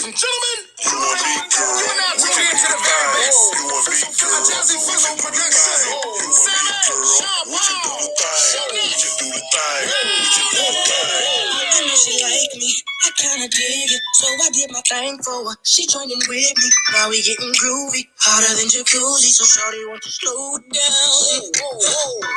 Ladies and gentlemen, you are now tuned into the very best. Jazzy Fizzle Productions. Sean Paul. I know she like me. I kinda dig it, so I did my thing for her. She joined in with me. Now we getting groovy, hotter than jacuzzi. So shorty want to slow it down.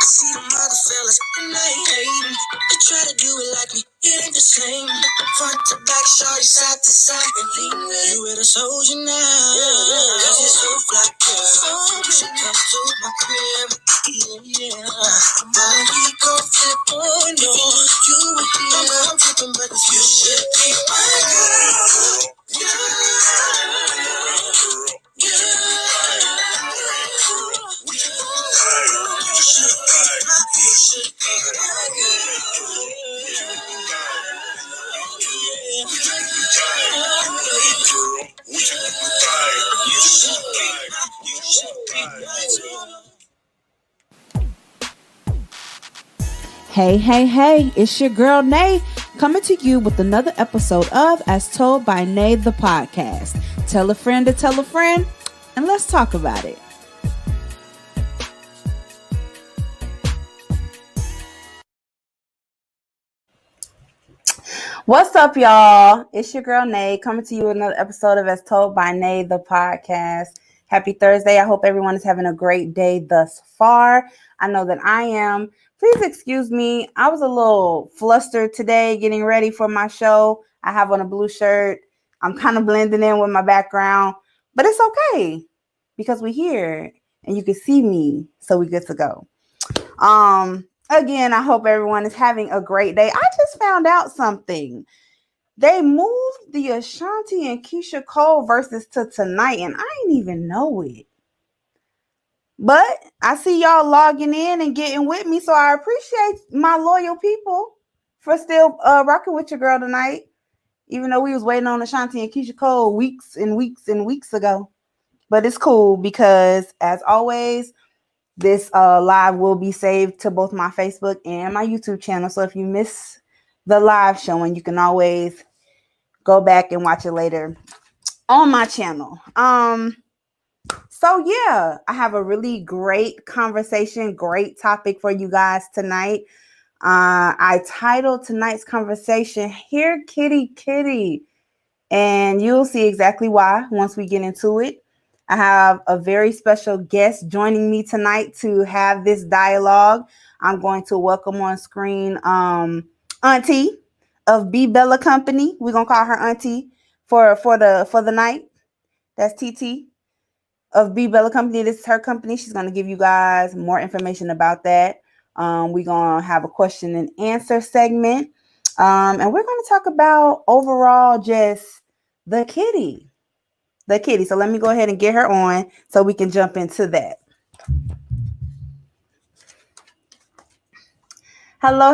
See them other fellas, and they ain't hating. They try to do it like me, it ain't the same. Front to back, shorty, side to side, and lean with you with a soldier now. Cause you're so fly, girl. You should come to my crib. Yeah. But we gon' flip on you. You were here. I'm flipping, but you should be my girl. Hey, it's your girl Nay coming to you with another episode of As Told by Nay the podcast. Tell a friend to tell a friend, and let's talk about it. What's up, y'all? It's your girl Nay coming to you with another episode of As Told by Nay the podcast. Happy Thursday. I hope everyone is having a great day thus far. I know that I am. Please excuse me. I was a little flustered today getting ready for my show. I have on a blue shirt. I'm kind of blending in with my background, but it's okay because we're here and you can see me, so we're good to go. Again, I hope everyone is having a great day. I just found out something. They moved the Ashanti and Keisha Cole versus to tonight, and I didn't even know it. But I see y'all logging in and getting with me, so I appreciate my loyal people for still rocking with your girl tonight, even though we was waiting on Ashanti and Keisha Cole weeks and weeks and weeks ago. But it's cool because, as always, this live will be saved to both my Facebook and my YouTube channel. So if you miss the live showing, you can always go back and watch it later on my channel. So yeah, I have a really great conversation, great topic for you guys tonight. I titled tonight's conversation, Here Kitty Kitty, and you'll see exactly why once we get into it. I have a very special guest joining me tonight to have this dialogue. I'm going to welcome on screen Auntie of B Bella Company. We're gonna call her Auntie for the night. That's TT of B Bella Company. This is her company. She's gonna give you guys more information about that. We're gonna have a question and answer segment, and we're gonna talk about overall just the kitty. So let me go ahead and get her on so we can jump into that. Hello.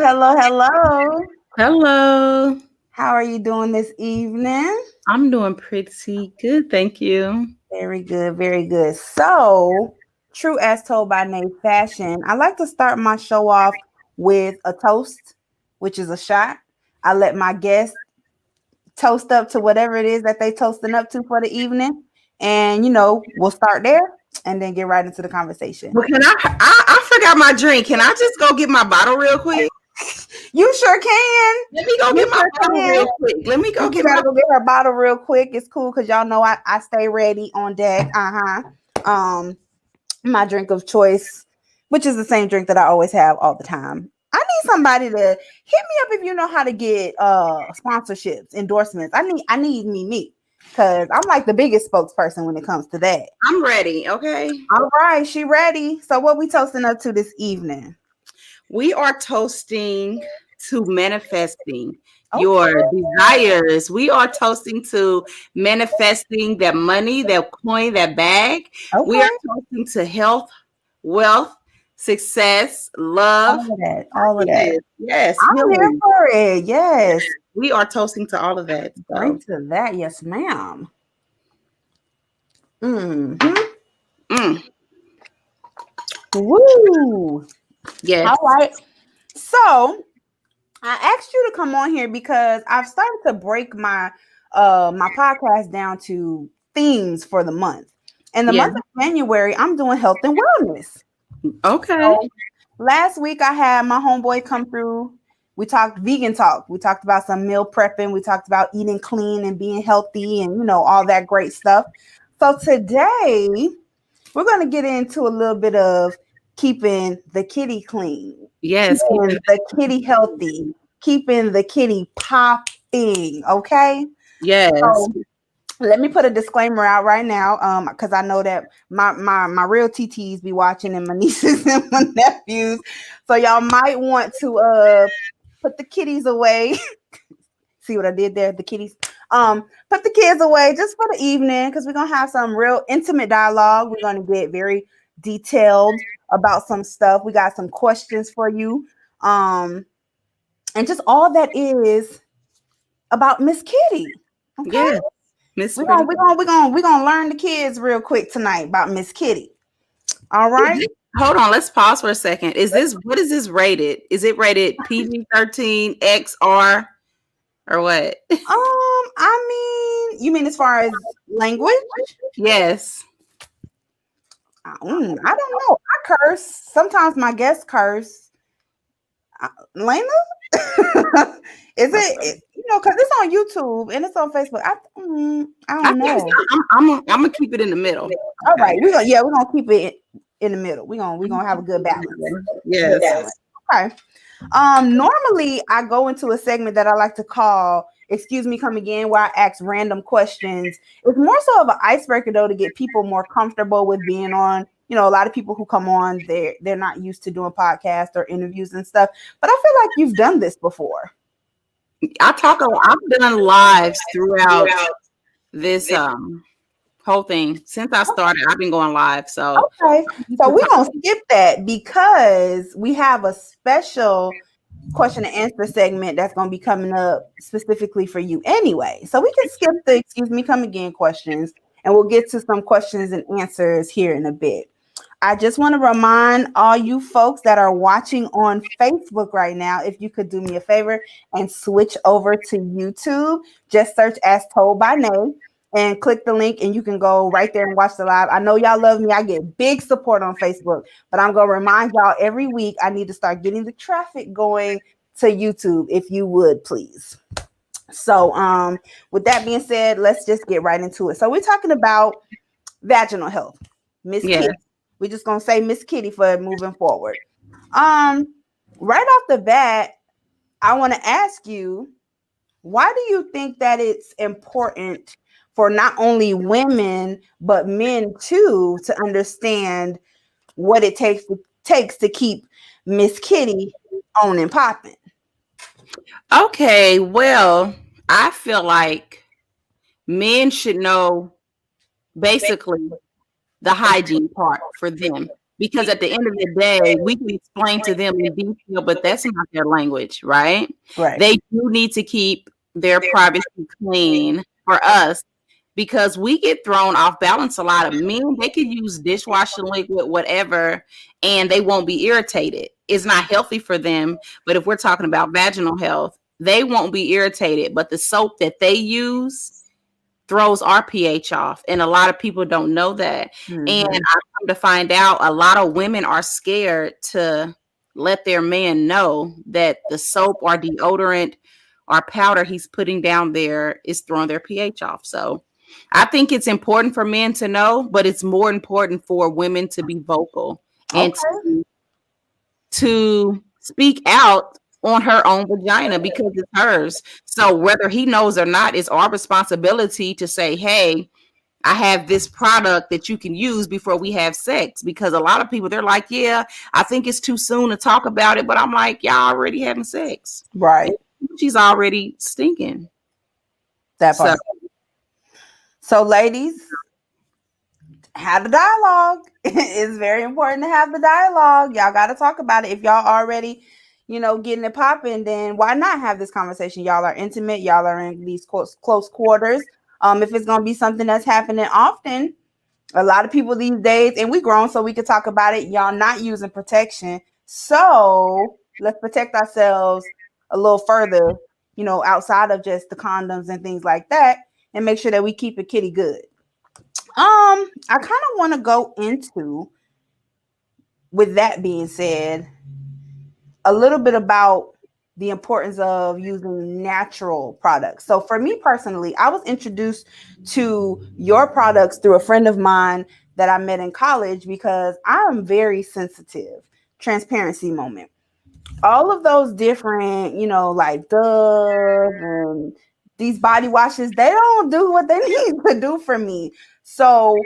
Hello. How are you doing this evening? I'm doing pretty good, thank you. Very good. So, true as told by Nate fashion, I like to start my show off with a toast, which is a shot. I let my guests toast up to whatever it is that they toasting up to for the evening. And, we'll start there and then get right into the conversation. Well, can I forgot my drink. Can I just go get my bottle real quick? You sure can. Let me go get my bottle real quick. Go get her bottle real quick. It's cool because y'all know I stay ready on deck. My drink of choice, which is the same drink that I always have all the time. I need somebody to hit me up if you know how to get sponsorships, endorsements. I need me because I'm like the biggest spokesperson when it comes to that. I'm ready. Okay. All right, she ready. So what we toasting up to this evening? We are toasting to manifesting your desires. We are toasting to manifesting that money, that coin, that bag. Okay. We are toasting to health, wealth, success, love. All of that. Yes. I'm here for it. Yes. We are toasting to all of that. Drink to that. Yes, ma'am. Woo. Yes. All right. So I asked you to come on here because I've started to break my my podcast down to themes for the month. In the Yeah. month of January, I'm doing health and wellness. Okay. So last week I had my homeboy come through. We talked vegan talk. We talked about some meal prepping. We talked about eating clean and being healthy and all that great stuff. So today we're going to get into a little bit of keeping the kitty clean, Yes. keeping the kitty healthy, keeping the kitty popping. Okay. Yes. So let me put a disclaimer out right now, because I know that my real TTs be watching and my nieces and my nephews, so y'all might want to put the kitties away. See what I did there? The kitties. Put the kids away just for the evening because we're gonna have some real intimate dialogue. We're gonna get very detailed about some stuff. We got some questions for you, and just all that is about Miss Kitty. Okay. Yes. Miss We're Pretty. gonna learn the kids real quick tonight about Miss Kitty. All right. Hold on, let's pause for a second. What is this rated? Is it rated PG-13 XR or what? I mean, you mean as far as language? Yes. I don't know. I curse. Sometimes my guests curse. Lena? Is it, because it's on YouTube and it's on Facebook. I don't know. I'm gonna keep it in the middle. All right, we're gonna keep it in the middle. We're gonna have a good balance. Yes. Good balance. Okay. Normally I go into a segment that I like to call "Excuse Me, Come Again," where I ask random questions. It's more so of an icebreaker though, to get people more comfortable with being on. A lot of people who come on, they're not used to doing podcasts or interviews and stuff. But I feel like you've done this before. I've done lives throughout this whole thing. Since I started, I've been going live. So okay. So we're gonna skip that because we have a special question and answer segment that's going to be coming up specifically for you anyway. So we can skip the "excuse me, come again" questions, and we'll get to some questions and answers here in a bit. I just want to remind all you folks that are watching on Facebook right now, if you could do me a favor and switch over to YouTube, just search "As Told by Nay" and click the link, and you can go right there and watch the live. I know y'all love me. I get big support on Facebook, but I'm going to remind y'all every week I need to start getting the traffic going to YouTube, if you would, please. So with that being said, let's just get right into it. So we're talking about vaginal health. Miss Kitty. We're just going to say Miss Kitty for moving forward. Right off the bat, I want to ask you, why do you think that it's important for not only women but men too to understand what it takes to keep Miss Kitty on and popping? Okay, well, I feel like men should know basically the hygiene part for them, because at the end of the day, we can explain to them in detail, but that's not their language, right? Right. They do need to keep their privacy clean for us, because we get thrown off balance a lot. Of men, they could use dishwashing liquid, whatever, and they won't be irritated. It's not healthy for them. But if we're talking about vaginal health, they won't be irritated. But the soap that they use throws our pH off, and a lot of people don't know that. Mm-hmm. And I come to find out a lot of women are scared to let their man know that the soap or deodorant or powder he's putting down there is throwing their pH off. So I think it's important for men to know, but it's more important for women to be vocal and to speak out on her own vagina, because it's hers. So whether he knows or not, it's our responsibility to say, hey, I have this product that you can use before we have sex. Because a lot of people, they're like, yeah, I think it's too soon to talk about it. But I'm like, y'all already having sex. Right. She's already stinking. That part. So ladies, have the dialogue. It's very important to have the dialogue. Y'all got to talk about it. If y'all already, getting it popping, then why not have this conversation? Y'all are intimate. Y'all are in these close quarters. If it's going to be something that's happening often, a lot of people these days, and we grown so we can talk about it, y'all not using protection. So let's protect ourselves a little further outside of just the condoms and things like that, and make sure that we keep a kitty good. I kind of want to go into, with that being said, a little bit about the importance of using natural products. So for me personally, I was introduced to your products through a friend of mine that I met in college because I am very sensitive. Transparency moment. All of those different, like Dove and these body washes, they don't do what they need to do for me. So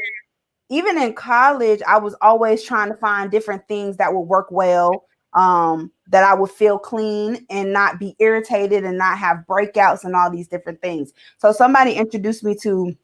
even in college, I was always trying to find different things that would work well, that I would feel clean and not be irritated and not have breakouts and all these different things. So somebody introduced me to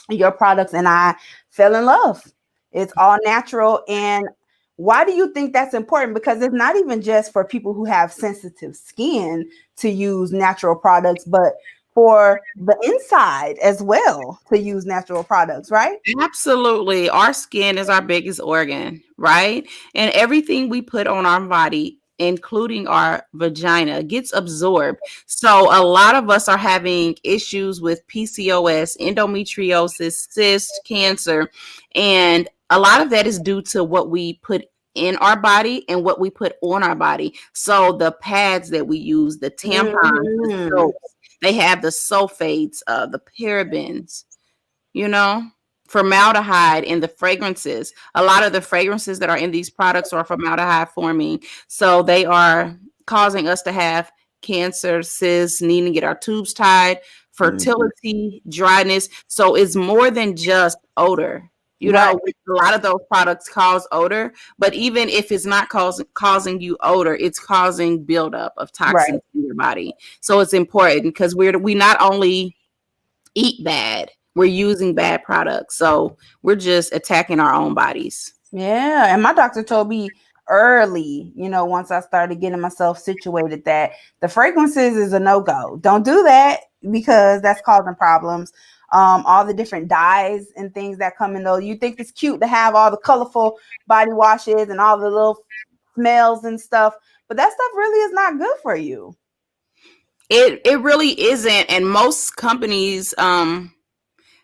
your products and I fell in love. It's all natural. And why do you think that's important? Because it's not even just for people who have sensitive skin to use natural products, but for the inside as well to use natural products, right? Absolutely. Our skin is our biggest organ, right? And everything we put on our body, including our vagina, gets absorbed. So a lot of us are having issues with PCOS, endometriosis, cyst, cancer, and a lot of that is due to what we put in our body and what we put on our body. So the pads that we use, the tampons, the Mhm. soaps, they have the sulfates, the parabens, you know, formaldehyde in the fragrances. A lot of the fragrances that are in these products are formaldehyde forming. So they are causing us to have cancer, cysts, needing to get our tubes tied, Mhm. fertility, dryness. So it's more than just odor. You Right, know, a lot of those products cause odor, but even if it's not causing you odor, it's causing buildup of right. toxins in your body. So it's important because we not only eat bad, we're using bad products. So we're just attacking our own bodies. Yeah, and my doctor told me early, once I started getting myself situated, that the fragrances is a no go. Don't do that because that's causing problems. All the different dyes and things that come in those. You think it's cute to have all the colorful body washes and all the little smells and stuff, but that stuff really is not good for you. It really isn't, and most companies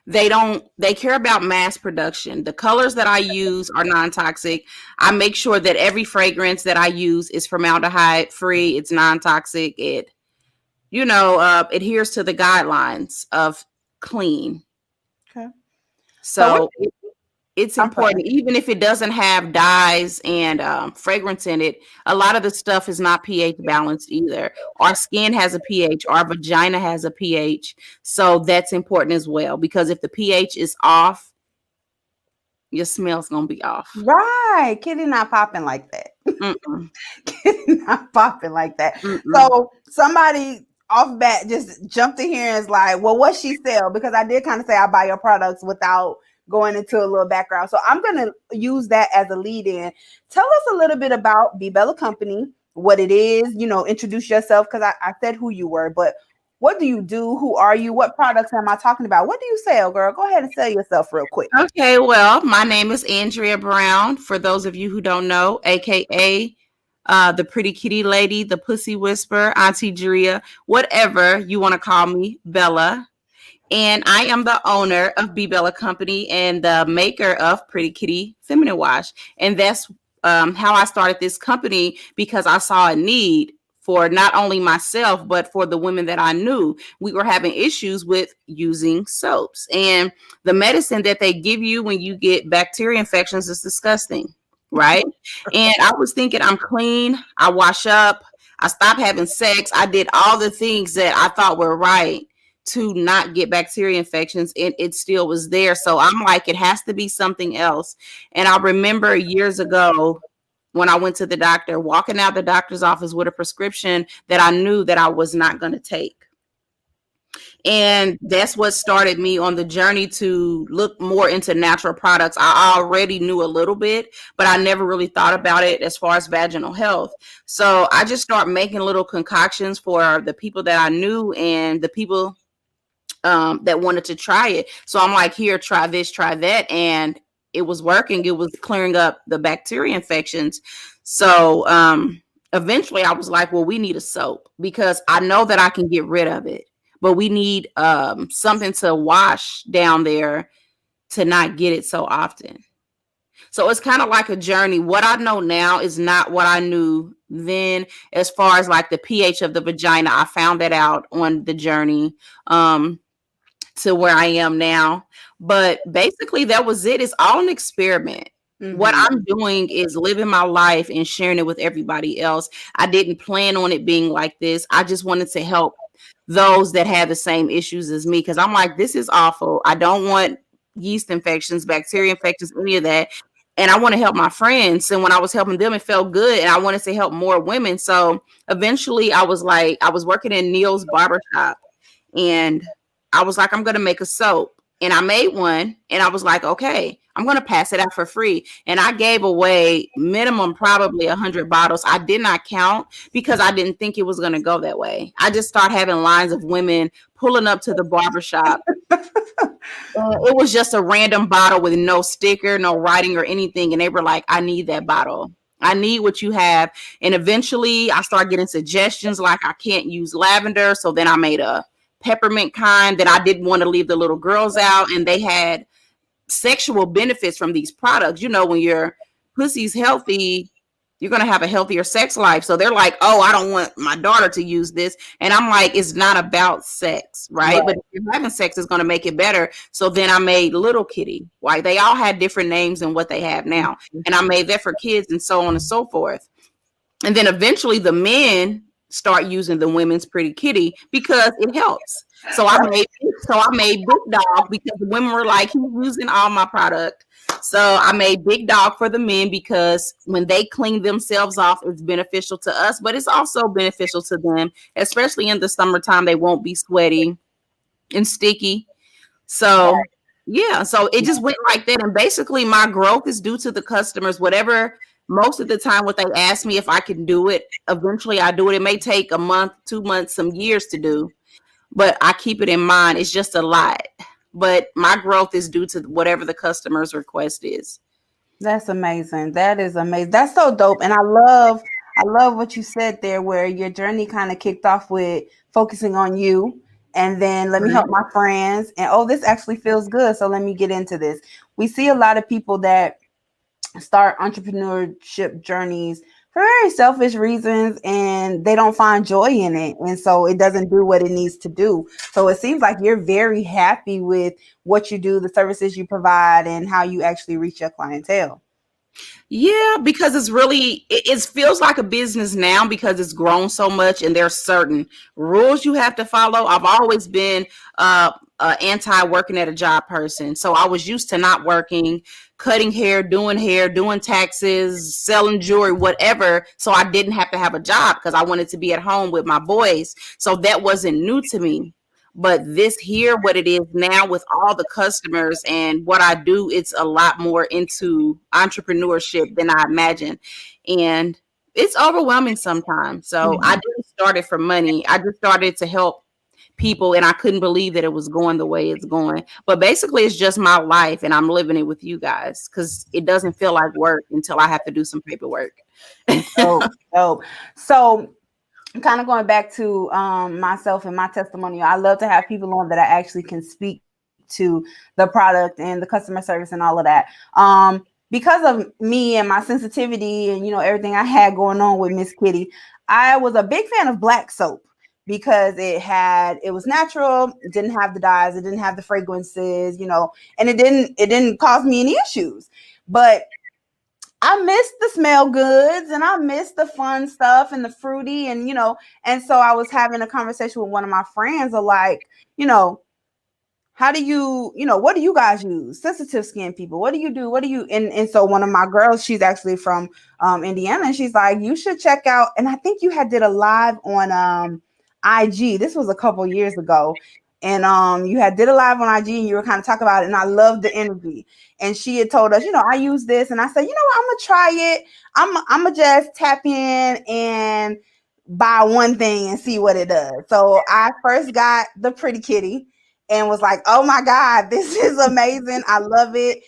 they care about mass production. The colors that I use are non-toxic. I make sure that every fragrance that I use is formaldehyde free, it's non-toxic, it adheres to the guidelines of clean. Okay. So what? So it's I'm sorry. important, even if it doesn't have dyes and fragrance in it. A lot of the stuff is not pH balanced either. Our skin has a pH, our vagina has a pH. So that's important as well, because if the pH is off, your smell's going to be off. Right, kitty not popping like that. Mm-mm, Not popping like that. mm-mm. So somebody off bat just jumped in here and is like, well, what she sell? Because I did kind of say I buy your products without going into a little background. So I'm gonna use that as a lead in. Tell us a little bit about Be Bella Company, what it is, introduce yourself because I said who you were, but what do you do? Who are you? What products am I talking about? What do you sell, girl? Go ahead and sell yourself real quick. Okay, well, my name is Andrea Brown, for those of you who don't know, aka the pretty kitty lady, the pussy whisperer, Auntie Drea, whatever you want to call me, Bella. And I am the owner of Be Bella Company and the maker of Pretty Kitty Feminine Wash. And that's how I started this company, because I saw a need for not only myself, but for the women that I knew. We were having issues with using soaps. And the medicine that they give you when you get bacteria infections is disgusting, right? And I was thinking, I'm clean, I wash up, I stopped having sex, I did all the things that I thought were right to not get bacteria infections, and it still was there. So I'm like, it has to be something else. And I remember years ago when I went to the doctor, walking out the doctor's office with a prescription that I knew that I was not going to take. And that's what started me on the journey to look more into natural products. I already knew a little bit, but I never really thought about it as far as vaginal health. So I just started making little concoctions for the people that I knew and the people that wanted to try it. So I'm like, here, try this, try that. And it was working. It was clearing up the bacteria infections. So eventually I was like, well, we need a soap because I know that I can get rid of it, but we need something to wash down there to not get it so often. So it's kind of like a journey. What I know now is not what I knew then, as far as like the pH of the vagina. I found that out on the journey to where I am now. But basically, that was it. It's all an experiment. What Mm-hmm. I'm doing is living my life and sharing it with everybody else. I didn't plan on it being like this. I just wanted to help those that have the same issues as me because I'm like, this is awful. I don't want yeast infections, bacteria infections, any of that. And I want to help my friends. And when I was helping them, it felt good. And I wanted to help more women. So eventually I was like, I was working in Neil's barbershop and I was like, I'm going to make a soap. And I made one and I was like, okay, I'm going to pass it out for free. And I gave away minimum probably 100 bottles. I did not count because I didn't think it was going to go that way. I just started having lines of women pulling up to the barbershop. It was just a random bottle with no sticker, no writing or anything. And they were like, I need that bottle. I need what you have. And eventually I started getting suggestions like I can't use lavender. So then I made a peppermint kind that I didn't want to leave the little girls out. And they had sexual benefits from these products. You know, when your pussy's healthy, you're going to have a healthier sex life. So they're like, oh, I don't want my daughter to use this. And I'm like, it's not about sex, right? Right. But if you're having sex, is going to make it better. So then I made Little Kitty. Right? They all had different names than what they have now. And I made that for kids and so on and so forth. And then eventually the men start using the women's Pretty Kitty because it helps. So I made Big Dog because the women were like, he's using all my product. So I made Big Dog for the men because when they clean themselves off, it's beneficial to us, but it's also beneficial to them, especially in the summertime. They won't be sweaty and sticky. So yeah, so it just went like that. And basically my growth is due to the customers. Whatever, most of the time what they ask me if I can do it, eventually I do it. It may take a month, 2 months, some years to do, but I keep it in mind. It's just a lot. But my growth is due to whatever the customer's request is. That's amazing. That is amazing. That's so dope. And I love what you said there where your journey kind of kicked off with focusing on you and then let me help my friends and oh this actually feels good so let me get into this. We see a lot of people that start entrepreneurship journeys for very selfish reasons and they don't find joy in it. And so it doesn't do what it needs to do. So it seems like you're very happy with what you do, the services you provide, and how you actually reach your clientele. Yeah, because it's really it feels like a business now because it's grown so much and there's certain rules you have to follow. I've always been anti working at a job person, so I was used to not working, cutting hair, doing taxes, selling jewelry, whatever. So I didn't have to have a job because I wanted to be at home with my boys. So that wasn't new to me. But this here, what it is now with all the customers and what I do, it's a lot more into entrepreneurship than I imagined. And it's overwhelming sometimes. So I didn't start it for money. I just started to help people and I couldn't believe that it was going the way it's going. But basically it's just my life and I'm living it with you guys because it doesn't feel like work until I have to do some paperwork. Oh, oh. So kind of going back to myself and my testimonial, I love to have people on that I actually can speak to the product and the customer service and all of that. Because of me and my sensitivity and everything I had going on with Miss Kitty, I was a big fan of black soap because it was natural, it didn't have the dyes, it didn't have the fragrances, and it didn't cause me any issues. But I miss the smell goods and I miss the fun stuff and the fruity and so I was having a conversation with one of my friends of like, how do what do you guys use? Sensitive skin people. What do you do? What do you and so one of my girls, she's actually from Indiana, and she's like, you should check out, and I think you had did a live on IG. This was a couple years ago. And you had did a live on IG and you were kind of talking about it, and I loved the energy. And she had told us, I use this, and I said, what, I'm gonna try it. I'm gonna just tap in and buy one thing and see what it does. So I first got the Pretty Kitty and was like, oh my God, this is amazing. I love it.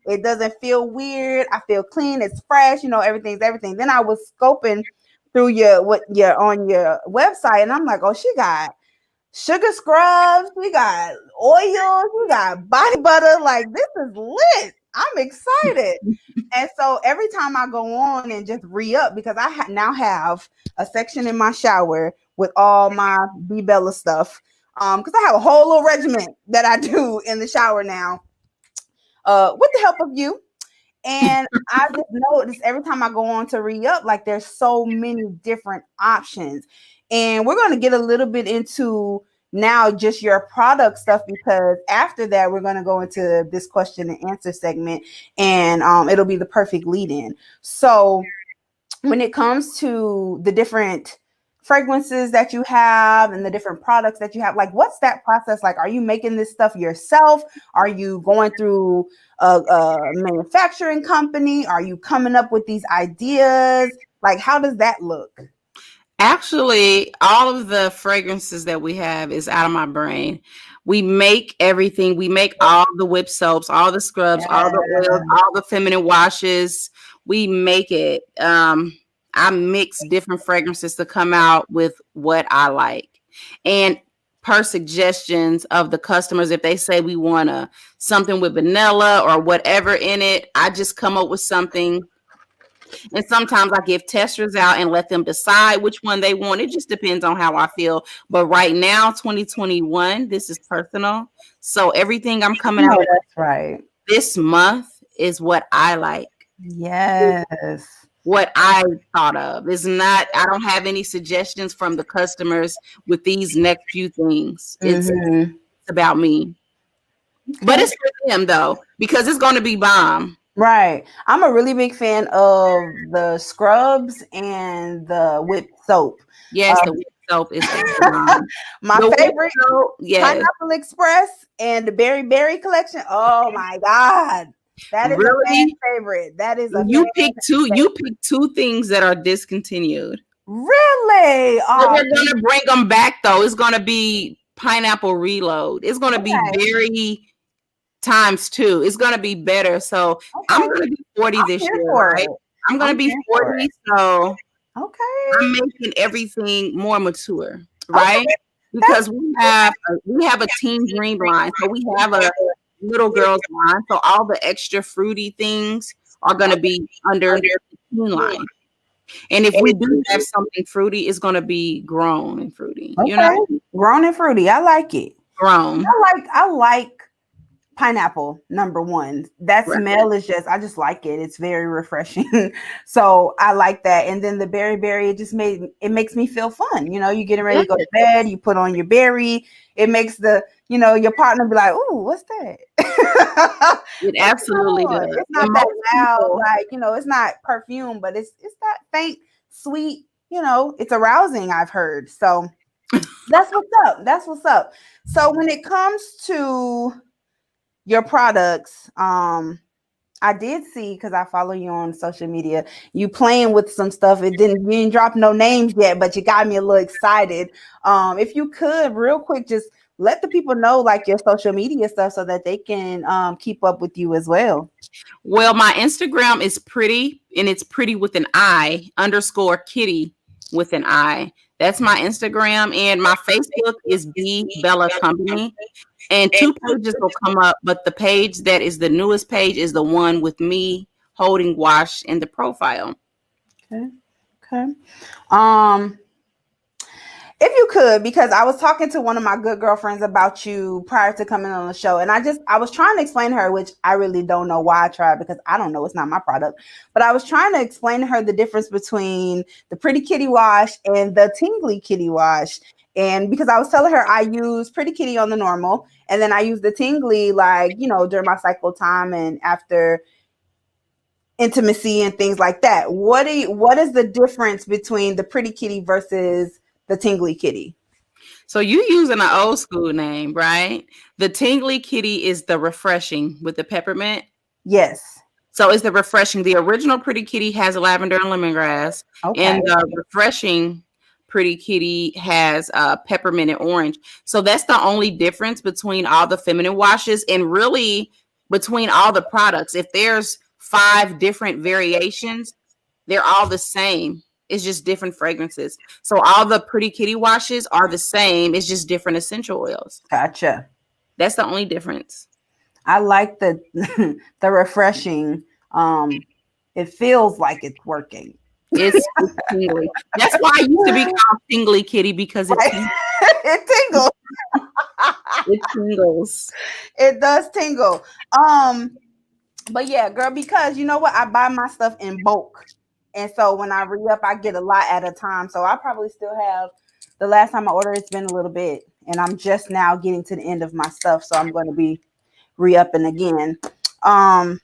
It doesn't feel weird. I feel clean. It's fresh. Everything's everything. Then I was scoping through your what you're on your website, and I'm like, oh, she got sugar scrubs, we got oils, we got body butter. Like, this is lit. I'm excited. And so every time I go on and just re-up, because I now have a section in my shower with all my B Bella stuff. Because I have a whole little regiment that I do in the shower now. With the help of you. And I just noticed every time I go on to re-up, like there's so many different options. And we're going to get a little bit into now just your product stuff, because after that we're going to go into this question and answer segment, and it'll be the perfect lead in. So when it comes to the different fragrances that you have and the different products that you have, like, what's that process like? Are you making this stuff yourself? Are you going through a manufacturing company? Are you coming up with these ideas? Like, how does that look? Actually, all of the fragrances that we have is out of my brain. We make everything. We make all the whip soaps, all the scrubs, all the oils, Yeah. all the feminine washes. We make it. I mix different fragrances to come out with what I like. And per suggestions of the customers, if they say we want something with vanilla or whatever in it, I just come up with something. And sometimes I give testers out and let them decide which one they want. It just depends on how I feel. But right now, 2021, this is personal. So everything I'm coming out No, with that's right. this month is what I like, Yes. what I thought of. It's not, I don't have any suggestions from the customers with these next few things. It's Mm-hmm. about me. But Okay. it's for them though, because it's going to be bomb. Right. I'm a really big fan of the scrubs and the whip soap. Yes, the whip soap is the bomb. My The whip favorite, soap, yes. Pineapple Express and the Berry Berry collection. Oh my God. That is a fan Really? favorite. That is a You fan pick two. You favorite. pick two things that are discontinued. Really? So Oh, we're gonna bring them back though. It's gonna be pineapple reload. It's gonna be okay. very times two. It's gonna be better. So I'm Okay. gonna be 40 I'm this here year, for right? it. I'm gonna I'm be here for 40, it. so Okay. I'm making everything more mature, right? Okay. That's Because we have a teen dream line. So we have a little girls line. So all the extra fruity things are gonna be under the teen line. And if we do have something fruity, it's going to be grown and fruity, okay. Grown and fruity. I like it. grown. I like pineapple, number one. That Right. smell is just, I just like it. It's very refreshing. So I like that. And then the berry berry, it makes me feel fun. You getting ready Yeah, to go to bed, you put on your berry. It makes your partner be like, "Ooh, what's that?" it What you absolutely on? does. It's not And that most loud, people, like, it's not perfume, but it's that faint, sweet, it's arousing, I've heard. So that's what's up. That's what's up. So when it comes to your products, I did see, because I follow you on social media, you playing with some stuff. You didn't drop no names yet, but you got me a little excited. If you could real quick just let the people know, like, your social media stuff, so that they can keep up with you as well. well, my Instagram is pretty, and it's pretty with an I underscore kitty with an I. That's my Instagram, and my Facebook is B Bella Company. And two pages will come up, but the page that is the newest page is the one with me holding wash in the profile. Okay. Okay. Um, If you could, because I was talking to one of my good girlfriends about you prior to coming on the show, and I was trying to explain to her, which I really don't know why I tried, because I don't know, it's not my product, but I was trying to explain to her the difference between the Pretty Kitty wash and the Tingly Kitty wash. And because I was telling her I use Pretty Kitty on the normal, and then I use the Tingly, like, during my cycle time and after intimacy and things like that. What is the difference between the Pretty Kitty versus the Tingly Kitty? So you using an old school name, right? The tingly kitty is the refreshing with the peppermint. Yes. So it's the refreshing. The original Pretty Kitty has lavender and lemongrass, Okay. and the refreshing Pretty Kitty has peppermint and orange. So that's the only difference between all the feminine washes, and really between all the products. If there's 5 different variations, they're all the same. It's just different fragrances. So all the Pretty Kitty washes are the same. It's just different essential oils. Gotcha. That's the only difference. I like the the refreshing. It feels like it's working. It's tingly. That's why I used to be called Tingly Kitty, because it Right? It tingles. it tingles. It does tingle. But yeah, girl, because you know what? I buy my stuff in bulk. And so when I re up, I get a lot at a time. So I probably still have the last time I ordered, it's been a little bit. And I'm just now getting to the end of my stuff. So I'm going to be re upping again. Um,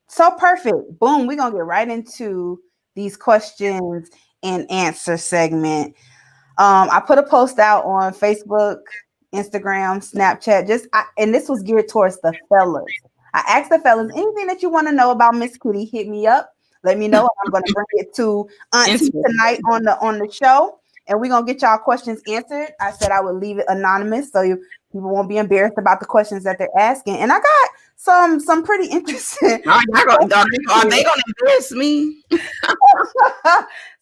so perfect. Boom. We're going to get right into these questions and answer segment. I put a post out on Facebook, Instagram, Snapchat, and this was geared towards the fellas. I asked the fellas, anything that you want to know about Miss Kitty, hit me up. Let me know. I'm going to bring it to Auntie tonight on the show, and we're going to get y'all questions answered. I said I would leave it anonymous so people won't be embarrassed about the questions that they're asking. And I got some pretty interesting. Are they gonna embarrass me?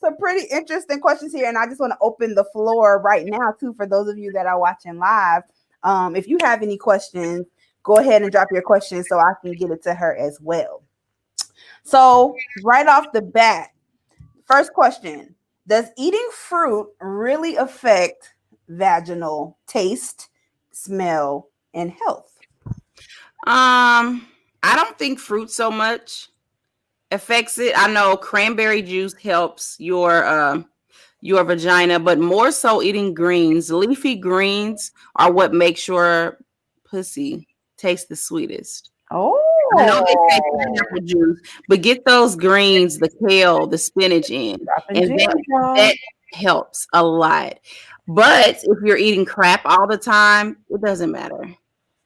Some pretty interesting questions here, and I just want to open the floor right now too for those of you that are watching live. If you have any questions, go ahead and drop your questions so I can get it to her as well. So right off the bat, first question: does eating fruit really affect vaginal taste, smell, and health? I don't think fruit so much affects it. I know cranberry juice helps your vagina, but more so eating greens. Leafy greens are what makes your pussy taste the sweetest. Oh, I know they say pineapple juice, but get those greens, the kale, the spinach in, and that helps a lot. But if you're eating crap all the time, it doesn't matter.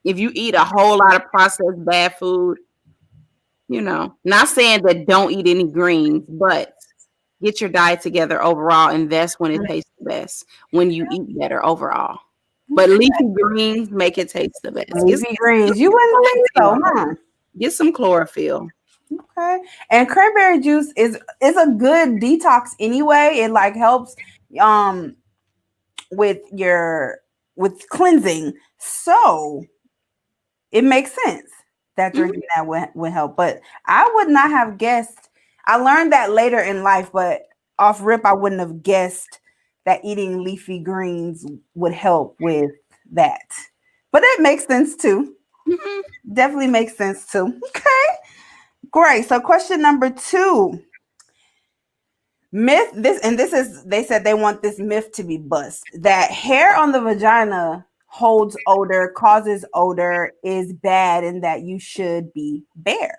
If you eat a whole lot of processed bad food, not saying that don't eat any greens, but get your diet together overall, and that's when it tastes the best, when you eat better overall. But leafy greens make it taste the best. Leafy greens, you wouldn't think so, huh? Get some chlorophyll. Okay. And cranberry juice is a good detox anyway. It like helps with cleansing. So it makes sense that drinking that would help. But I would not have guessed. I learned that later in life, but off rip, I wouldn't have guessed that eating leafy greens would help with that. But it makes sense too. Definitely makes sense too. Okay. Great. So question number 2. Myth, they said they want this myth to be bust, that hair on the vagina holds odor, causes odor, is bad, and that you should be bare.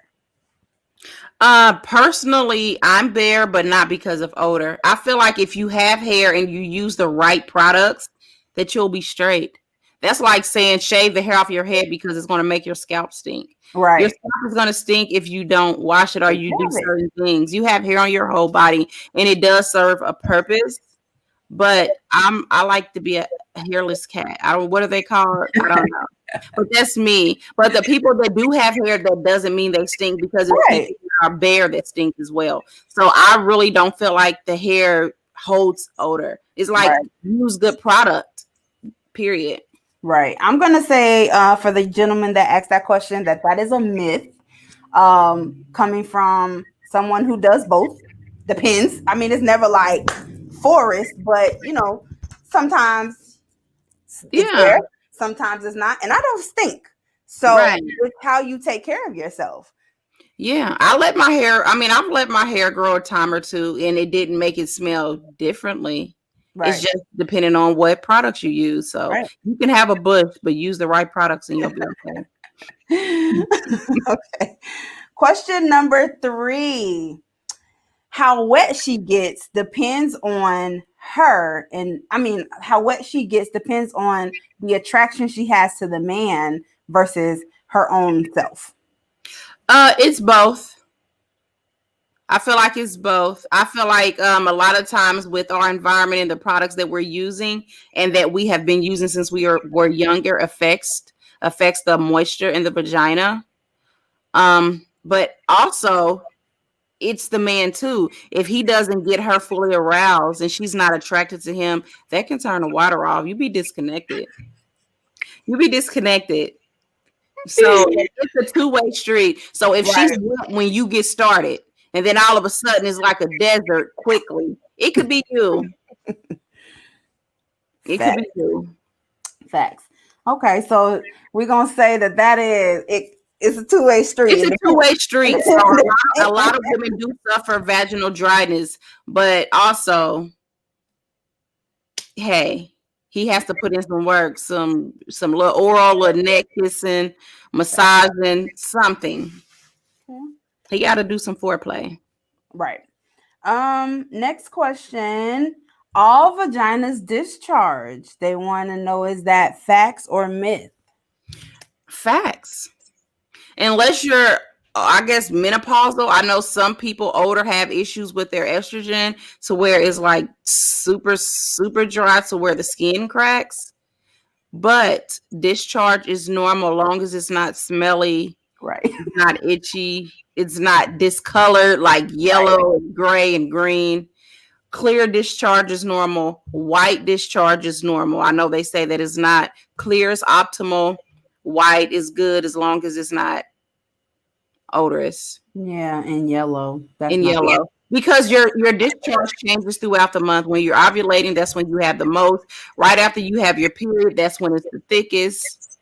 Personally, I'm bare, but not because of odor. I feel like if you have hair and you use the right products, that you'll be straight. That's like saying shave the hair off your head because it's going to make your scalp stink. Right. Your scalp is going to stink if you don't wash it or you do certain things. You have hair on your whole body, and it does serve a purpose. But I like to be a hairless cat. What are they called? I don't know. But that's me. But the people that do have hair, that doesn't mean they stink, because it's people that are bare that stink as well. So I really don't feel like the hair holds odor. It's like use good product, period. Right. I'm going to say for the gentleman that asked that question, that is a myth coming from someone who does both. Depends. I mean, it's never like forest, but sometimes it's there, sometimes it's not, and I don't stink. So it's how you take care of yourself. Yeah, I've let my hair grow a time or two, and it didn't make it smell differently. It's just depending on what products you use. So you can have a bush, but use the right products and you'll be okay. Okay. Question number 3. How wet she gets depends on her. And how wet she gets depends on the attraction she has to the man versus her own self. It's both. I feel like it's both. I feel like a lot of times with our environment and the products that we're using and that we have been using since we were younger affects the moisture in the vagina. But also it's the man too. If he doesn't get her fully aroused and she's not attracted to him, that can turn the water off. You be disconnected. You be disconnected. So it's a two-way street. So if she's Right. wet when you get started, and then all of a sudden it's like a desert quickly, it could be you. It could be Facts. you. Facts. Okay, so we're gonna say that is it. It's a two-way street. It's a two-way street. So a lot of women do suffer vaginal dryness, but also, hey, he has to put in some work, some little oral, little neck kissing, massaging, something. He got to do some foreplay. Right. Next question. All vaginas discharge. They want to know, is that facts or myth? Facts. Unless you're, I guess, menopausal. I know some people older have issues with their estrogen to where it's like super, super dry to where the skin cracks. But discharge is normal as long as it's not smelly, Right. it's not itchy, it's not discolored like yellow, and gray, and green. Clear discharge is normal. White discharge is normal. I know they say that it's not clear is optimal. White is good as long as it's not odorous. Yeah, and yellow. That's In not yellow. Because your discharge changes throughout the month. When you're ovulating, that's when you have the most. Right after you have your period, that's when it's the thickest,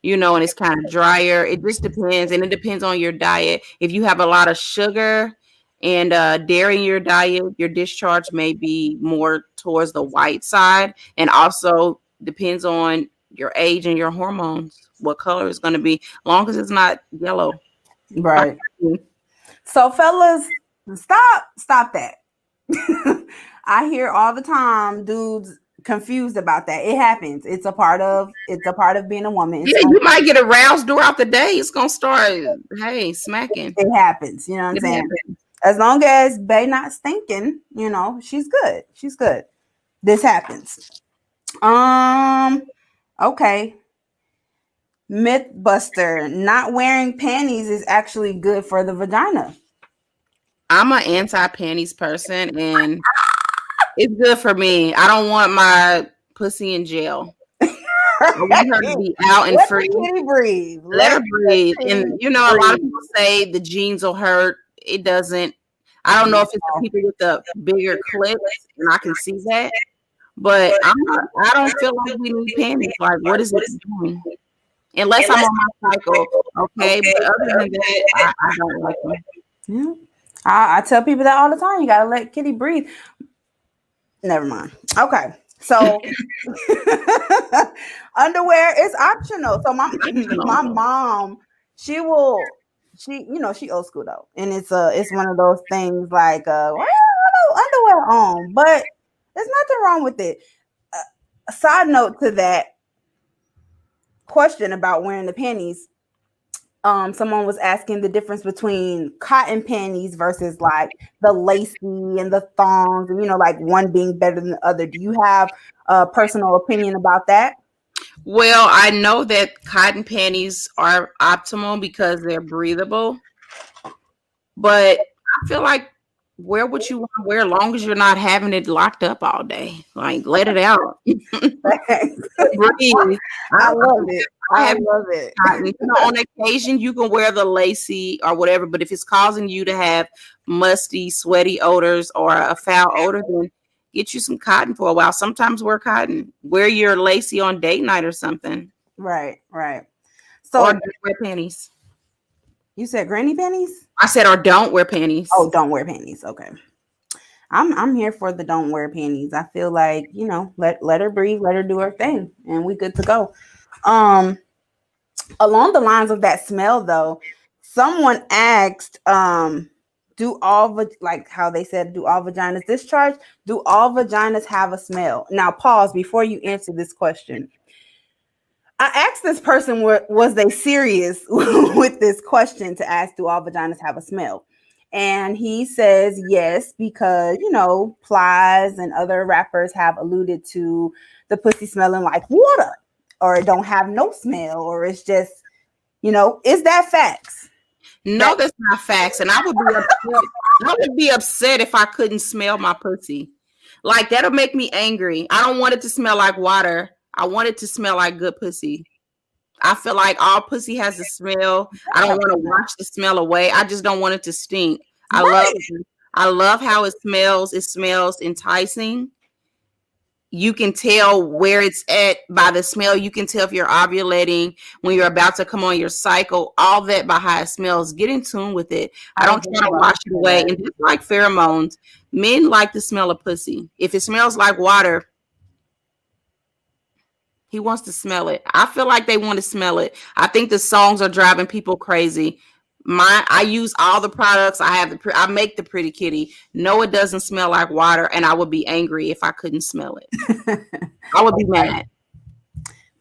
and it's kind of drier. It just depends. And it depends on your diet. If you have a lot of sugar and dairy in your diet, your discharge may be more towards the white side. And also depends on your age and your hormones, what color it's going to be, as long as it's not yellow. right. So fellas, stop that. I hear all the time dudes confused about that. It happens. It's a part of being a woman. Yeah, you might get aroused throughout the day. It's gonna start, smacking. It happens. You know what I'm saying? Happens. As long as Bay not stinking, she's good. She's good. This happens. Okay. Mythbuster, not wearing panties is actually good for the vagina. I'm an anti-panties person, and it's good for me. I don't want my pussy in jail. I want her to be out and free. Let her breathe. Let her breathe. And a lot of people say the jeans will hurt. It doesn't. I don't know if it's the people with the bigger clips, and I can see that. But I don't feel like we need panties. Like, what is it doing? Unless I'm on my cycle, okay. But other than that, I don't like them. Yeah. I tell people that all the time. You gotta let Kitty breathe. Never mind. Okay. So underwear is optional. So my mom, she old school though. And it's one of those things like underwear on, but there's nothing wrong with it. A side note to that question about wearing the panties. Someone was asking the difference between cotton panties versus like the lacy and the thongs, and like one being better than the other. Do you have a personal opinion about that? Well, I know that cotton panties are optimal because they're breathable, but I feel like wear what you want to wear as long as you're not having it locked up all day. Like, let it out. Breathe. I love it. I love it. On occasion, you can wear the lacy or whatever, but if it's causing you to have musty, sweaty odors or a foul odor, then get you some cotton for a while. Sometimes wear cotton. Wear your lacy on date night or something. Right. So, or don't wear panties. You said granny panties? I said, or don't wear panties. Oh, don't wear panties. Okay. I'm here for the don't wear panties. I feel like, let her breathe, let her do her thing, and we good to go. Along the lines of that smell though, someone asked, do all like how they said, do all vaginas discharge? Do all vaginas have a smell? Now pause before you answer this question. I asked this person, was they serious with this question to ask, do all vaginas have a smell? And he says yes, because, Plies and other rappers have alluded to the pussy smelling like water, or it don't have no smell, or it's just, is that facts? No, that's not facts. And I would be upset I would be upset if I couldn't smell my pussy. Like that'll make me angry. I don't want it to smell like water. I want it to smell like good pussy. I feel like all pussy has a smell. I don't want to wash the smell away. I just don't want it to stink. I love Right. I love how it smells. It smells enticing. You can tell where it's at by the smell. You can tell if you're ovulating, when you're about to come on your cycle, all that by how it smells. Get in tune with it. I I was don't just try to about wash to it say away. that. And just like pheromones, men like the smell of pussy. If it smells like water, he wants to smell it. I feel like they want to smell it. I think the songs are driving people crazy. I use all the products. I make the pretty kitty. No, it doesn't smell like water, and I would be angry if I couldn't smell it. I would be mad.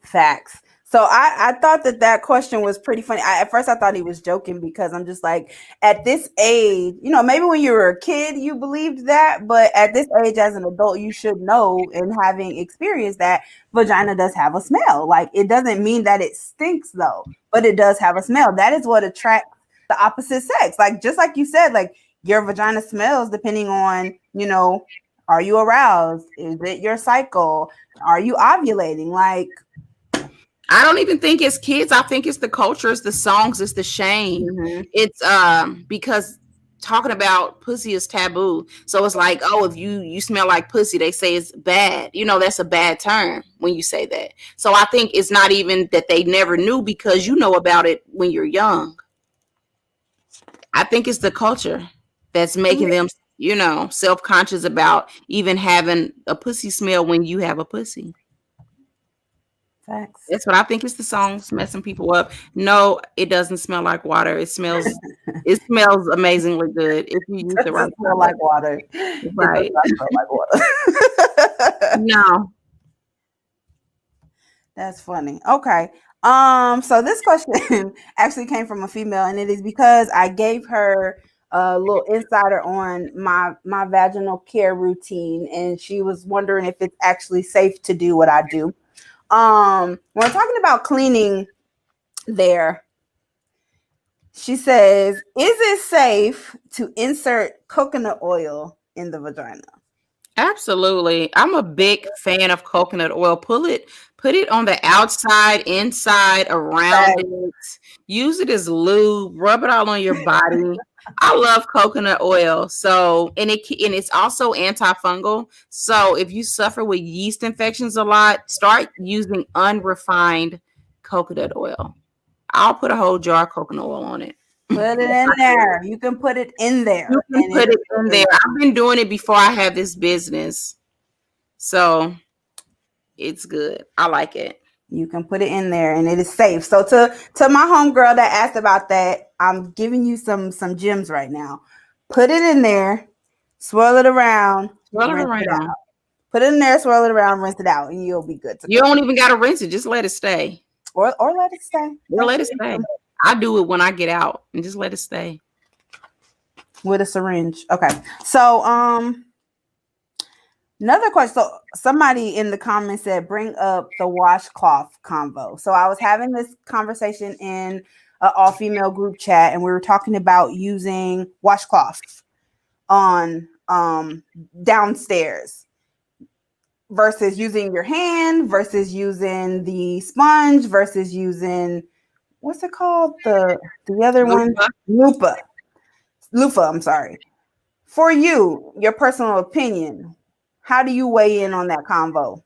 Facts. So I thought that question was pretty funny. At first I thought he was joking because I'm just like, at this age, maybe when you were a kid you believed that, but at this age as an adult you should know, and having experienced that, vagina does have a smell. Like, it doesn't mean that it stinks though, but it does have a smell. That is what attracts the opposite sex. Like, just like you said, like your vagina smells depending on, are you aroused? Is it your cycle? Are you ovulating? Like, I don't even think it's kids. I think it's the culture, it's the songs, it's the shame. mhm. It's because talking about pussy is taboo. So it's like, oh, if you smell like pussy, they say it's bad. That's a bad term when you say that. So I think it's not even that they never knew, because you know about it when you're young. I think it's the culture that's making them, self-conscious about even having a pussy smell when you have a pussy. Facts. That's what I think. It's the songs messing people up. No, it doesn't smell like water. It smells amazingly good if you use It the right doesn't smell product. like water. It does Right. not smell like water. No. That's funny. Okay. So this question actually came from a female, and it is because I gave her a little insider on my vaginal care routine, and she was wondering if it's actually safe to do what I do. When we're talking about cleaning there, she says, is it safe to insert coconut oil in the vagina? Absolutely. I'm a big fan of coconut oil. Put it on the outside, inside, around Facts. it. Use it as lube. Rub it all on your body. I love coconut oil. So, and it's also antifungal. So, if you suffer with yeast infections a lot, start using unrefined coconut oil. I'll put a whole jar of coconut oil on it. Put it in there. You can put it in You there, can and put it in there. I've been doing it before I had this business. So it's good. I like it. you can put it in there, and it is safe. So to my homegirl that asked about that, I'm giving you some gems right now. Put it in there, swirl it around, Swirl it rinse it out. around. Put it in there, swirl it around, rinse it out, and you'll be good to You go. don't even got to rinse it. Just let it stay. Or let it stay. Or let it stay. I do it when I get out and just let it stay. With a syringe. Okay. So another question. So somebody in the comments said, bring up the washcloth convo. So I was having this conversation in an all-female group chat, and we were talking about using washcloths on downstairs versus using your hand versus using the sponge versus using, what's it called? The other one? Loofah, I'm sorry. For you, your personal opinion, how do you weigh in on that convo?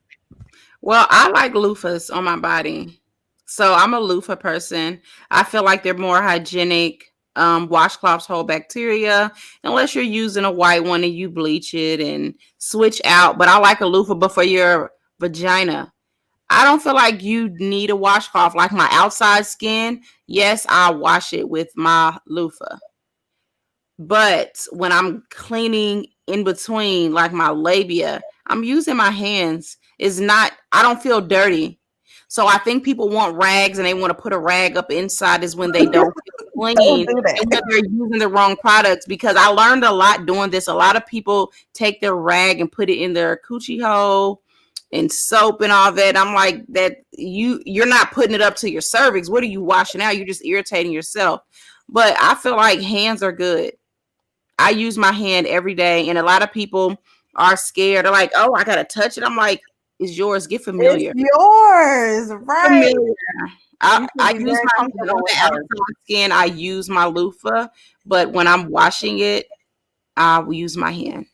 Well, I like loofahs on my body. So I'm a loofah person. I feel like they're more hygienic. Washcloths hold bacteria unless you're using a white one and you bleach it and switch out. But I like a loofah. But for your vagina, I don't feel like you need a washcloth. Like my outside skin, yes, I wash it with my loofah. But when I'm cleaning in between, like my labia, I'm using my hands. I don't feel dirty. So I think people want rags and they want to put a rag up inside is when they don't feel Don't clean do that. and when they're using the wrong products. Because I learned a lot doing this. A lot of people take their rag and put it in their coochie hole and soap and all that. I'm like, that you're not putting it up to your cervix. What are you washing out? You're just irritating yourself. But I feel like hands are good. I use my hand every day, and a lot of people are scared. They're like, "Oh, I gotta touch it." I'm like, "It's yours. Get It's familiar. yours, right? Familiar." You should I be use very my hand on comfortable with the her. outside skin. I use my loofah, but when I'm washing it, I will use my hand.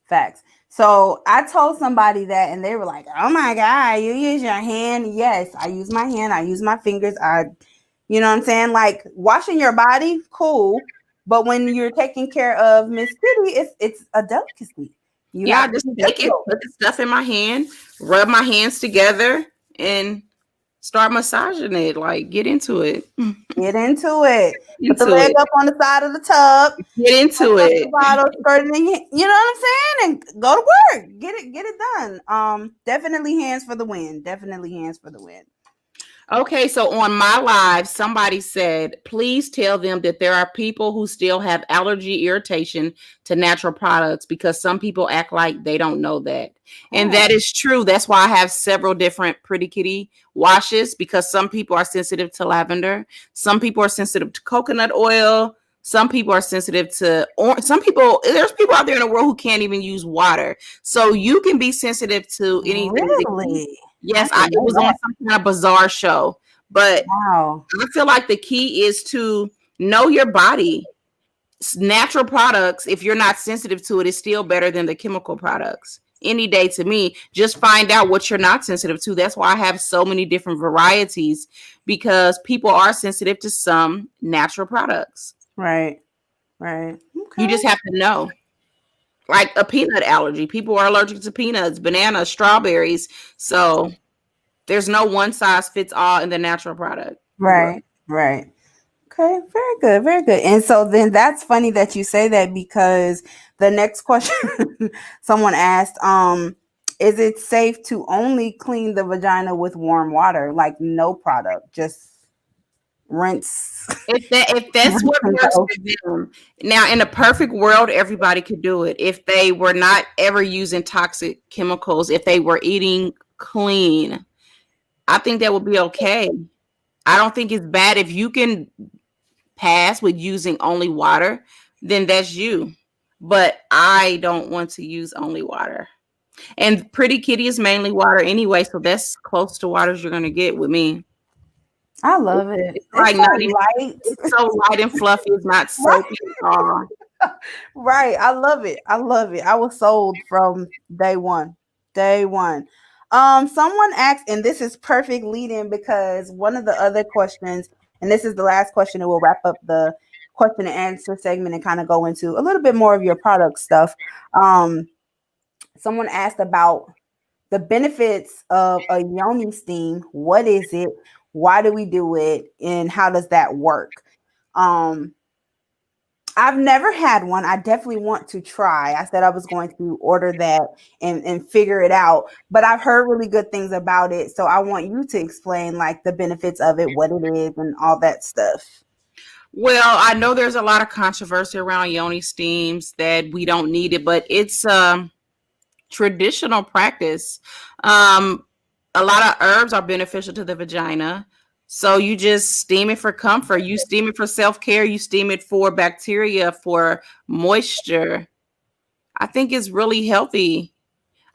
Facts. So I told somebody that, and they were like, "Oh my god, you use your hand?" Yes, I use my hand. I use my fingers. You know what I'm saying? Like washing your body, cool. But when you're taking care of Miss Kitty, it's a delicacy. You Yeah, I have to just be take it, gentle. put the stuff in my hand, rub my hands together, and start massaging it. Like, get into it. Get into it. Put the Into leg it. up on the side of the tub. Get into Open up the it. bottle, squirt it in your, you know what I'm saying, and go to work. Get it done. Definitely hands for the win. Definitely hands for the win. Okay, so on my live, somebody said, please tell them that there are people who still have allergy irritation to natural products because some people act like they don't know that. And Oh, that is true. That's why I have several different Pretty Kitty washes because some people are sensitive to lavender, some people are sensitive to coconut oil, some people are sensitive to some people, there's people out there in the world who can't even use water. So you can be sensitive to anything that you. really? I Yes, didn't it know was on that. some kind of bizarre show. But Wow. I feel like the key is to know your body. Natural products, if you're not sensitive to it, is still better than the chemical products. Any day to me, just find out what you're not sensitive to. That's why I have so many different varieties because people are sensitive to some natural products. Right. Right. You Okay. just have to know. Like a peanut allergy, people are allergic to peanuts, bananas, strawberries. So there's no one size fits all in the natural product world. Right. Right. Okay, very good, very good. And so then that's funny that you say that because the next question someone asked, is it safe to only clean the vagina with warm water, like no product, just rinse, If that's rinse what and works go? for them. Now, in a perfect world, everybody could do it. If they were not ever using toxic chemicals, if they were eating clean, I think that would be okay. I don't think it's bad if you can pass with using only water, then that's you. But I don't want to use only water. And Pretty Kitty is mainly water anyway, so that's close to water as you're gonna get with me. I It's, love it. it's It's like so not even light. it's so light and fluffy, it's not Right. soapy at all. Right. I love it. I love it. I was sold from day one. Day one. Someone asked, and this is perfect lead in because one of the other questions, and this is the last question, and we'll wrap up the question and answer segment and kind of go into a little bit more of your product stuff. Um, Someone asked about the benefits of a yoni steam. What is it? Why do we do it? And how does that work? Um, I've never had one. I definitely want to try. I said I was going to order that and figure it out. But I've heard really good things about it. So I want you to explain like the benefits of it, what it is, and all that stuff. Well, I know there's a lot of controversy around yoni steams that we don't need it, but it's traditional practice. Um, a lot of herbs are beneficial to the vagina. So you just steam it for comfort. You steam it for self care. You steam it for bacteria, for moisture. I think it's really healthy.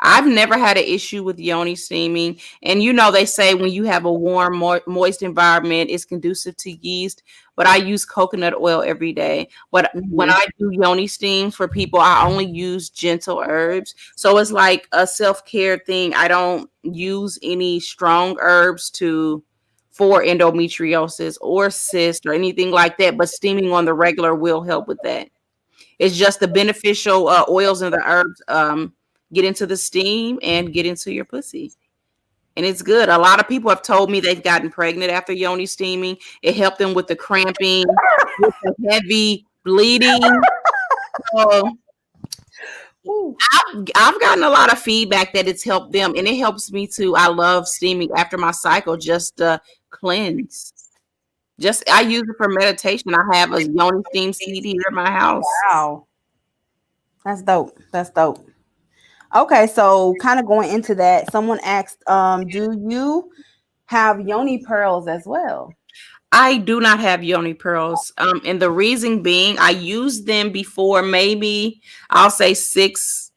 I've never had an issue with yoni steaming. And they say when you have a warm, moist environment, it's conducive to yeast. But I use coconut oil every day. But when Mhm. I do yoni steams for people, I only use gentle herbs. So it's like a self care thing. I don't use any strong herbs for endometriosis or cyst or anything like that. But steaming on the regular will help with that. It's just the beneficial oils and the herbs get into the steam and get into your pussy. And it's good. A lot of people have told me they've gotten pregnant after yoni steaming. It helped them with the cramping, with the heavy bleeding. So Ooh. I've gotten a lot of feedback that it's helped them, and it helps me too. I love steaming after my cycle just to cleanse. Just I use it for meditation. I have a yoni steam seat here in my house. Wow. That's dope. That's dope. Okay, so kind of going into that, someone asked, do you have yoni pearls as well? I do not have yoni pearls. And the reason being, I used them before, maybe I'll say 6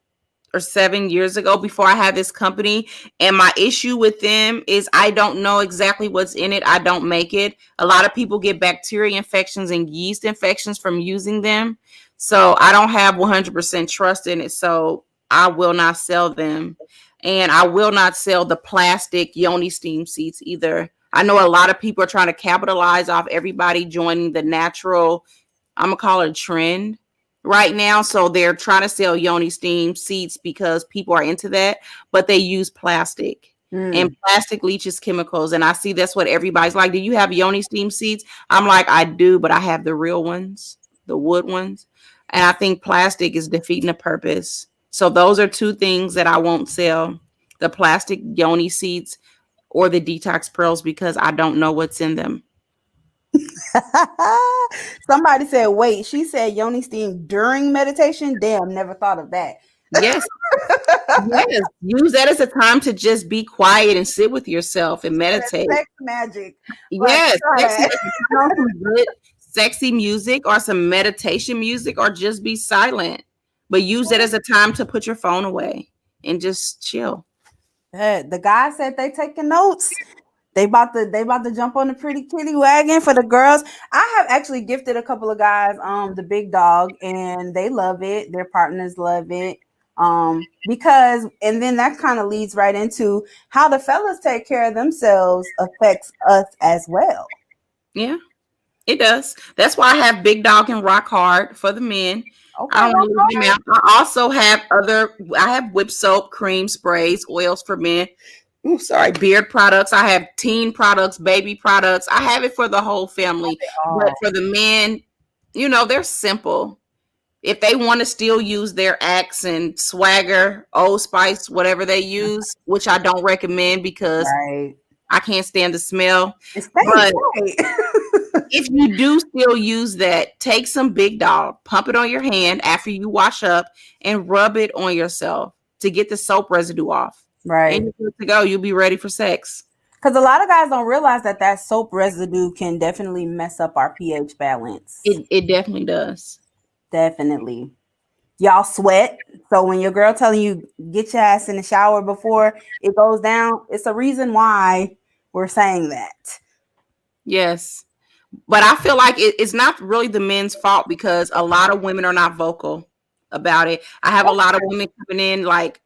or 7 years ago, before I had this company. And my issue with them is I don't know exactly what's in it. I don't make it. A lot of people get bacteria infections and yeast infections from using them. So I don't have 100% trust in it. So I will not sell them. And I will not sell the plastic yoni steam seats either. I know a lot of people are trying to capitalize off everybody joining the natural, I'm gonna call it a trend right now. So they're trying to sell yoni steam seats because people are into that, but they use plastic. And Mm. plastic leaches chemicals. And I see that's what everybody's like. Do you have yoni steam seats? I'm like, I do, but I have the real ones, the wood ones. And I think plastic is defeating the purpose. So those are two things that I won't sell: the plastic yoni seats or the detox pearls, because I don't know what's in them. Somebody said, wait, she said yoni steam during meditation. Damn, never thought of that. Yes, yes. Use that as a time to just be quiet and sit with yourself and meditate. Sex magic. But Yes, go sexy. ahead. Put on some good sexy music or some meditation music, or just be silent. But use it as a time to put your phone away and just chill. The guy said they taking notes. They about to jump on the pretty kitty wagon for the girls. I have actually gifted a couple of guys the big dog, and they love it. Their partners love it. Because and then that kind of leads right into how the fellas take care of themselves affects us as well. Yeah, it does. That's why I have Big Dog and Rock Hard for the men. Okay, I don't rock leave them hard. out. I also have I have whip soap, cream sprays, oils for men. Ooh, sorry, beard products. I have teen products, baby products. I have it for the whole family. But Oh, for the men, they're simple. If they want to still use their Axe and Swagger, Old Spice, whatever they use, which I don't recommend because right. I can't stand the smell. It stinks, But right? if you do still use that, take some Big Dog, pump it on your hand after you wash up, and rub it on yourself to get the soap residue off. And Right. you're good to go. You'll be ready for sex. Because a lot of guys don't realize that soap residue can definitely mess up our pH balance. It definitely does. Definitely. Y'all sweat. So when your girl telling you get your ass in the shower before it goes down, it's a reason why we're saying that. Yes. But I feel like it's not really the men's fault because a lot of women are not vocal about it. I have a lot of women coming in like,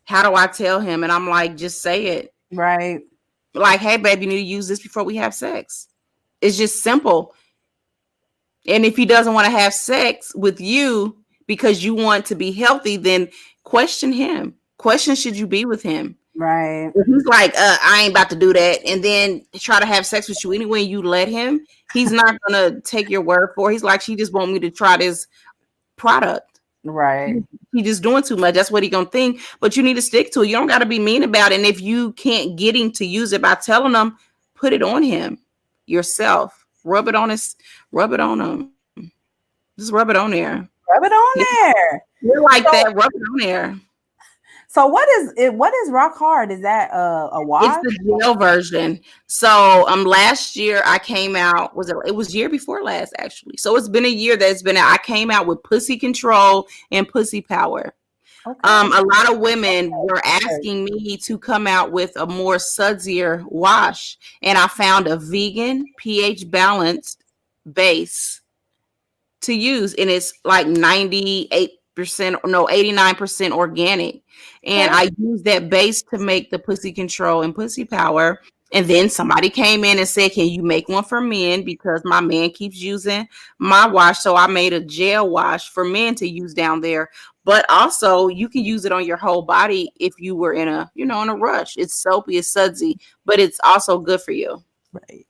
how do I tell him? And I'm like, just say it. Right. Like, hey, babe, you need to use this before we have sex. It's just simple. And if he doesn't want to have sex with you because you want to be healthy, then question him. Question, should you be with him? Right. If he's like, I ain't about to do that, and then try to have sex with you anyway, you let him, he's not gonna take your word for it. He's like, she just want me to try this product. Right. He just doing too much. That's what he gonna think. But you need to stick to it. You don't got to be mean about it. And if you can't get him to use it by telling him, put it on him yourself. Rub it on him. Just rub it on there. Rub it on there. You're like So, that. Rub it on there. so what is it? What is rock hard? Is that a It's wash? the gel version. So last year I came out, it was year before last actually. So it's been a year that it's been out. I came out with Pussy Control and Pussy Power. Okay. A lot of women were asking me to come out with a more sudsier wash, and I found a vegan pH balanced base to use, and it's like 98%, no, 89% organic. And Okay. I use that base to make the Pussy Control and Pussy Power. And then somebody came in and said, can you make one for men, because my man keeps using my wash. So I made a gel wash for men to use down there. But also you can use it on your whole body if you were in a rush. It's soapy, it's sudsy, but it's also good for you. Right.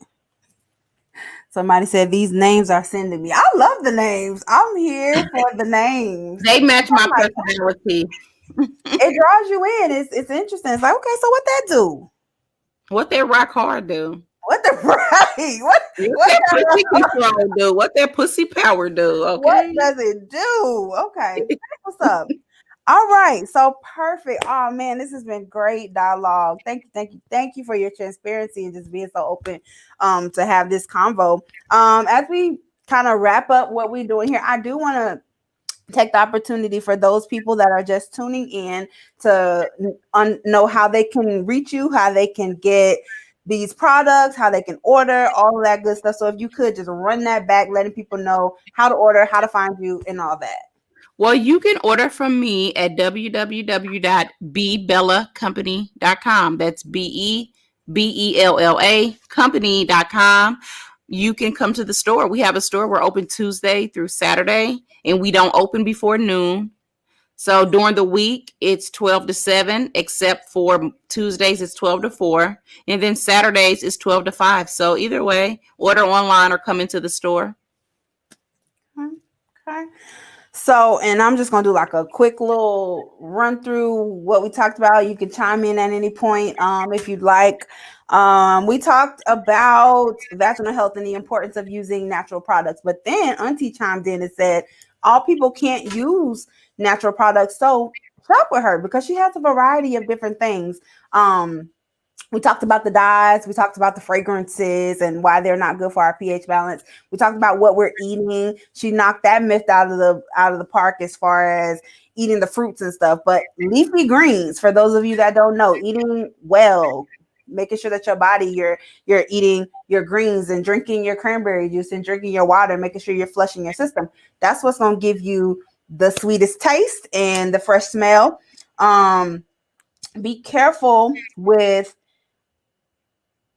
Somebody said these names are sending me. I love the names. I'm here for the names. They match my I'm like, personality. it draws you in. It's interesting. It's like, okay, so what that do? What that rock hard do? What the right? What that pussy control do? What that pussy power do? What Okay. does it do? Okay, that's what's up. All right, so perfect. Oh man, this has been great dialogue. Thank you, thank you, thank you for your transparency and just being so open to have this convo. As we kind of wrap up what we're doing here, I do want to take the opportunity for those people that are just tuning in to know how they can reach you, how they can get these products, how they can order, all of that good stuff. So if you could just run that back, letting people know how to order, how to find you, and all that. Well, you can order from me at www.bebellacompany.com. That's BEBELLA company.com. You can come to the store. We have a store. We're open Tuesday through Saturday, and we don't open before noon. So during the week, it's 12 to 7, except for Tuesdays, it's 12 to 4. And then Saturdays, it's 12 to 5. So either way, order online or come into the store. Okay. So, and I'm just going to do like a quick little run through what we talked about. You can chime in at any point if you'd like. We talked about vaginal health and the importance of using natural products. But then Auntie chimed in and said, all people can't use natural products. So shop with her because she has a variety of different things. We talked about the dyes, we talked about the fragrances and why they're not good for our pH balance. We talked about what we're eating. She knocked that myth out of the park as far as eating the fruits and stuff. But leafy greens, for those of you that don't know, eating well, making sure that your body you're eating your greens and drinking your cranberry juice and drinking your water, making sure you're flushing your system. That's what's going to give you the sweetest taste and the fresh smell. Be careful with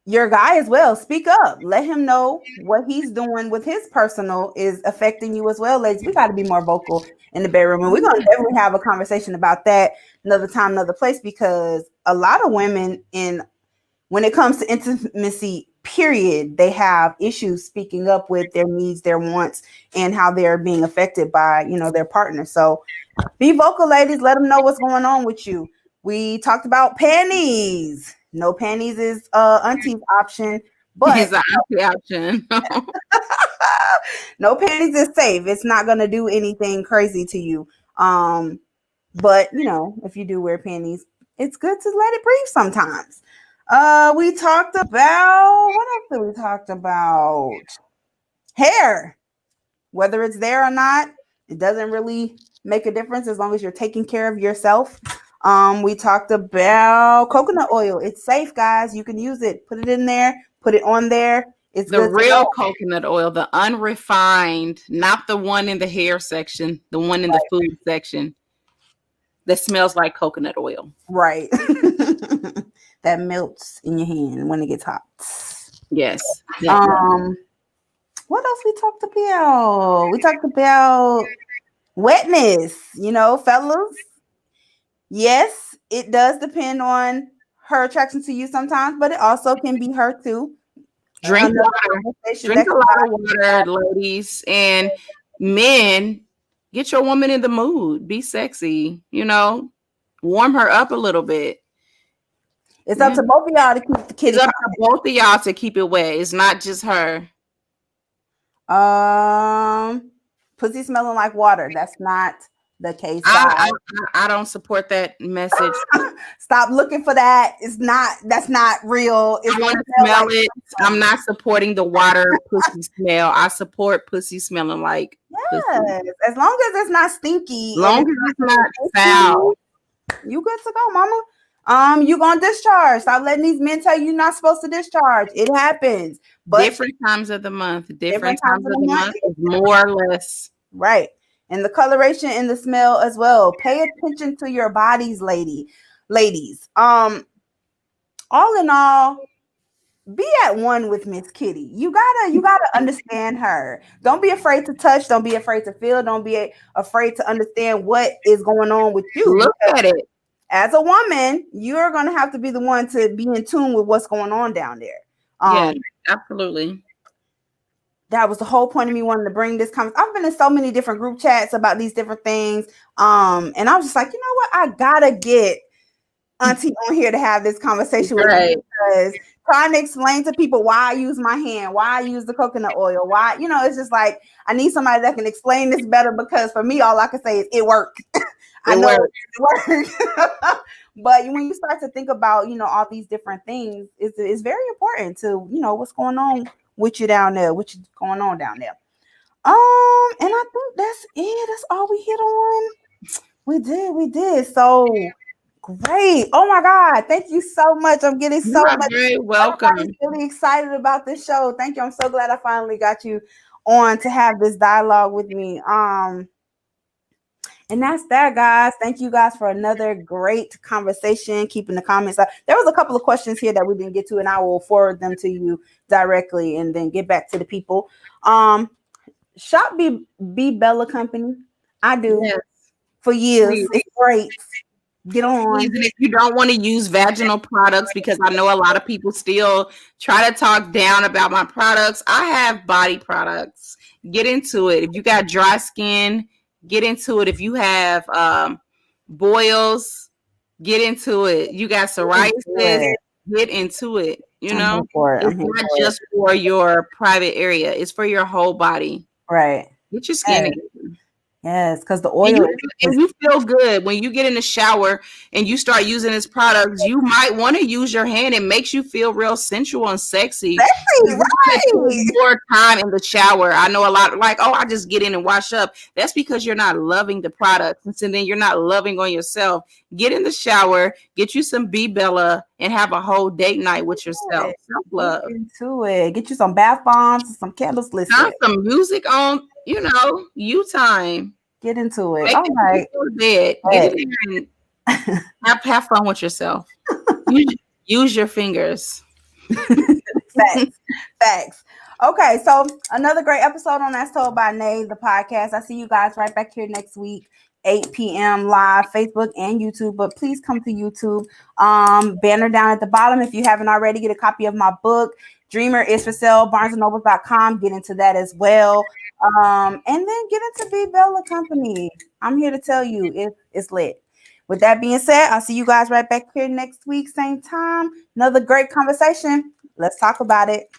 your guy as well. Speak up. Let him know what he's doing with his personal is affecting you as well, ladies. We got to be more vocal in the bedroom. And we're going to definitely have a conversation about that another time, another place, because a lot of women when it comes to intimacy, period, they have issues speaking up with their needs, their wants, and how they're being affected by, their partner. So be vocal, ladies. Let them know what's going on with you. We talked about panties. No panties is Auntie's option, but Is the option. no panties is safe. It's not gonna do anything crazy to you. But if you do wear panties, it's good to let it breathe sometimes. We talked about what else did we talked about? Hair. Whether it's there or not, it doesn't really make a difference as long as you're taking care of yourself. We talked about coconut oil. It's safe, guys. You can use it. Put it in there. Put it on there. It's The good to real go. coconut oil, the unrefined, not the one in the hair section, the one in the food section that smells like coconut oil. Right. That melts in your hand when it gets hot. Yes. What else we talked about? We talked about wetness, fellas. Yes, it does depend on her attraction to you sometimes, but it also can be her too. Drink Another water. conversation Drink that a lot of water, ladies. And men, get your woman in the mood. Be sexy. Warm her up a little bit. it's up to both of y'all to keep the kitty. It's up to both of y'all to keep it wet. It's not just her. Pussy smelling like water. That's not the case. I don't support that message. Stop looking for that. That's not real. I want to smell it. I'm not supporting the water pussy smell. I support pussy smelling like yes. Pussy. As long as it's not stinky. As long as it's not foul. You good to go, mama. You gonna discharge. Stop letting these men tell you you're not supposed to discharge. It happens. But different times of the month. Different times of the month is more or less. Right. And the coloration and the smell as well. Pay attention to your bodies, ladies. All in all, be at one with Miss Kitty. You gotta understand her. Don't be afraid to touch. Don't be afraid to feel. Don't be afraid to understand what is going on with you. Look at it. As a woman, you're gonna have to be the one to be in tune with what's going on down there. Yeah, absolutely. That was the whole point of me wanting to bring this conversation. I've been in so many different group chats about these different things. And I was just like, you know what? I gotta get Auntie on here to have this conversation with me, because trying to explain to people why I use my hand, why I use the coconut oil, why, it's just like I need somebody that can explain this better, because for me, all I can say is it worked. I It know works. it works. But when you start to think about, all these different things, it's very important to, what's going on with you down there, what's going on down there. And I think that's it. That's all we hit on. We did. So great. Oh my God. Thank you so much. I'm getting You so are much. very Everybody's welcome. really excited about this show. Thank you. I'm so glad I finally got you on to have this dialogue with me. And that's that, guys. Thank you guys for another great conversation. Keeping the comments up. There was a couple of questions here that we didn't get to, and I will forward them to you directly and then get back to the people. Shop B Bella Company. I do Yes, for years. please. It's great. Get Please, on. and if you don't want to use vaginal products, because I know a lot of people still try to talk down about my products, I have body products. Get into it. If you got dry skin, get into it. If you have boils, get into it. You got psoriasis, get into it. I'm here for it. It's not just for your private area; it's for your whole body. Right. Get your skin together. Yes, because the And oil you feel good when you get in the shower and you start using this products. You might want to use your hand. It makes you feel real sensual and sexy. right. More time in the shower. I know a lot like, oh, I just get in and wash up. That's because you're not loving the products, and then you're not loving on yourself. Get in the shower, get you some B Bella, and have a whole date night with yourself. Self love. Get into it. Get you some bath bombs, some candles. Listen. Some music on, you time. Get into it. Make All right. go to bed. Get in there and have fun with yourself. Use your fingers. Facts. Okay, so another great episode on That's Told by Nay, the podcast. I see you guys right back here next week, 8 p.m. live, Facebook and YouTube. But please come to YouTube. Banner down at the bottom if you haven't already. Get a copy of my book. Dreamer is for sale. BarnesandNoble.com. Get into that as well. And then get into B Bella Company. I'm here to tell you it's lit. With that being said, I'll see you guys right back here next week, same time. Another great conversation. Let's talk about it.